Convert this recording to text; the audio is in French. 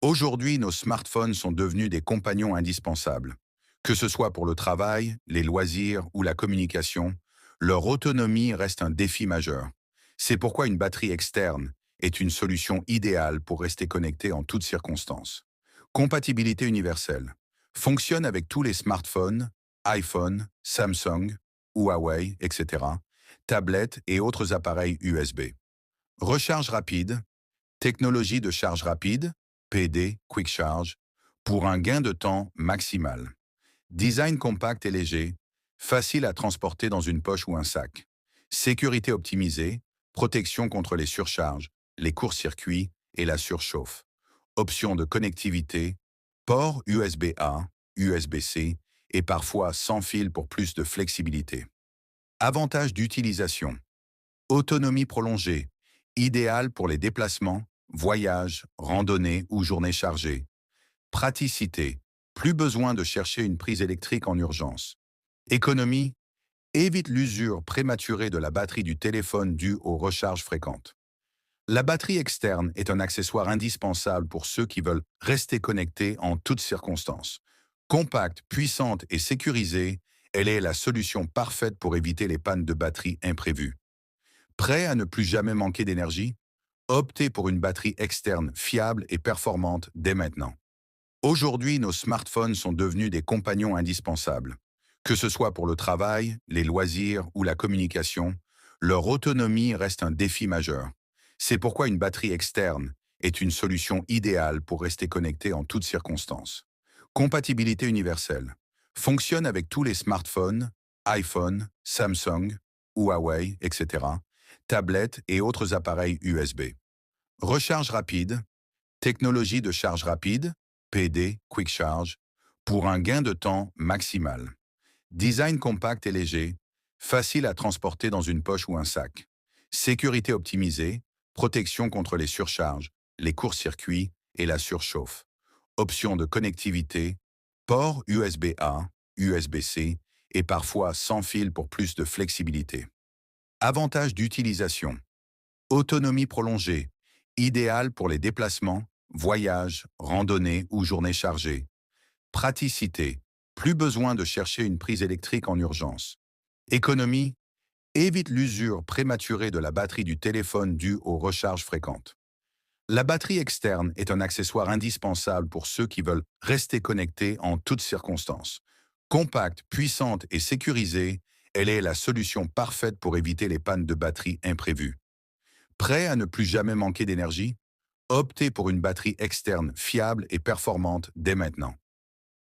Aujourd'hui, nos smartphones sont devenus des compagnons indispensables. Que ce soit pour le travail, les loisirs ou la communication, leur autonomie reste un défi majeur. C'est pourquoi une batterie externe est une solution idéale pour rester connecté en toutes circonstances. Compatibilité universelle. Fonctionne avec tous les smartphones, iPhone, Samsung, Huawei, etc., tablettes et autres appareils USB. Recharge rapide. Technologie de charge rapide, PD, Quick Charge, pour un gain de temps maximal. Design compact et léger, facile à transporter dans une poche ou un sac. Sécurité optimisée, protection contre les surcharges, les courts-circuits et la surchauffe. Options de connectivité, port USB-A, USB-C et parfois sans fil pour plus de flexibilité. Avantages d'utilisation. Autonomie prolongée, idéal pour les déplacements, voyages, randonnées ou journées chargées. Praticité, plus besoin de chercher une prise électrique en urgence. Économie, évite l'usure prématurée de la batterie du téléphone due aux recharges fréquentes. La batterie externe est un accessoire indispensable pour ceux qui veulent rester connectés en toutes circonstances. Compacte, puissante et sécurisée, elle est la solution parfaite pour éviter les pannes de batterie imprévues. Prêt à ne plus jamais manquer d'énergie? Optez pour une batterie externe fiable et performante dès maintenant. Aujourd'hui, nos smartphones sont devenus des compagnons indispensables. Que ce soit pour le travail, les loisirs ou la communication, leur autonomie reste un défi majeur. C'est pourquoi une batterie externe est une solution idéale pour rester connecté en toutes circonstances. Compatibilité universelle. Fonctionne avec tous les smartphones, iPhone, Samsung, Huawei, etc., tablettes et autres appareils USB. Recharge rapide, technologie de charge rapide, PD, Quick Charge, pour un gain de temps maximal. Design compact et léger, facile à transporter dans une poche ou un sac. Sécurité optimisée, protection contre les surcharges, les courts-circuits et la surchauffe. Options de connectivité, port USB-A, USB-C et parfois sans fil pour plus de flexibilité. Avantages d'utilisation. Autonomie prolongée, idéal pour les déplacements, voyages, randonnées ou journées chargées. Praticité, plus besoin de chercher une prise électrique en urgence. Économie, évite l'usure prématurée de la batterie du téléphone due aux recharges fréquentes. La batterie externe est un accessoire indispensable pour ceux qui veulent rester connectés en toutes circonstances. Compacte, puissante et sécurisée, elle est la solution parfaite pour éviter les pannes de batterie imprévues. Prêt à ne plus jamais manquer d'énergie? Optez pour une batterie externe fiable et performante dès maintenant.